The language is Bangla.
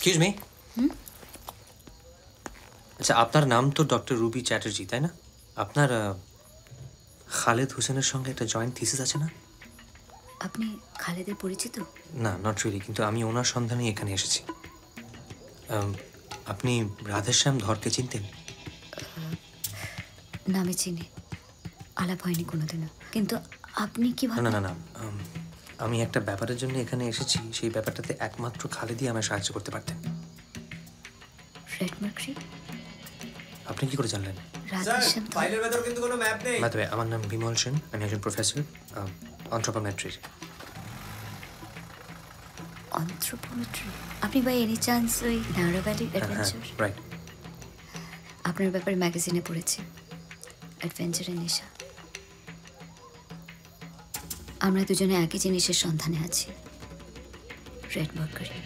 Excuse me. আচ্ছা, আপনার নাম তো ডক্টর রুবি চ্যাটার্জি, তাই না? আপনার খালেদ হোসেনের সঙ্গে একটা জয়েন্ট থিসিস আছে না? আপনি খালেদের পরিচিত? না, নট রিয়েলি, কিন্তু আমি ওনার সন্ধানে এখানে এসেছি। আপনি রাধেশ্যাম ধরকে চিনতেন? নামে চিনি, আলাপ হয়নি কোনোদিনও। কিন্তু আপনি কি না না না, আমি একটা ব্যাপারের জন্য এখানে এসেছি। সেই ব্যাপারটাতে একমাত্র খালেদই আমায় সাহায্য করতে পারতেন। Red mercury? আপনি কি করে জানলেন? রাধেশ্যাম ধর। ফাইলের ভেতর কিন্তু কোনো ম্যাপ নেই। বাই দ্য ওয়ে, আমার নাম বিমল সেন, আমি একজন প্রফেসর অ্যানথ্রোপোমেট্রির। অ্যানথ্রোপোমেট্রি? আপনি বাই এনি চান্স ওই ন্যারো ভ্যালি অ্যাডভেঞ্চার? রাইট। আপনার ব্যাপারে ম্যাগাজিনে পড়েছি, অ্যাডভেঞ্চারের নেশা। আমরা দুজনে একই জিনিসের সন্ধানে আছি, রেড মার্কারি।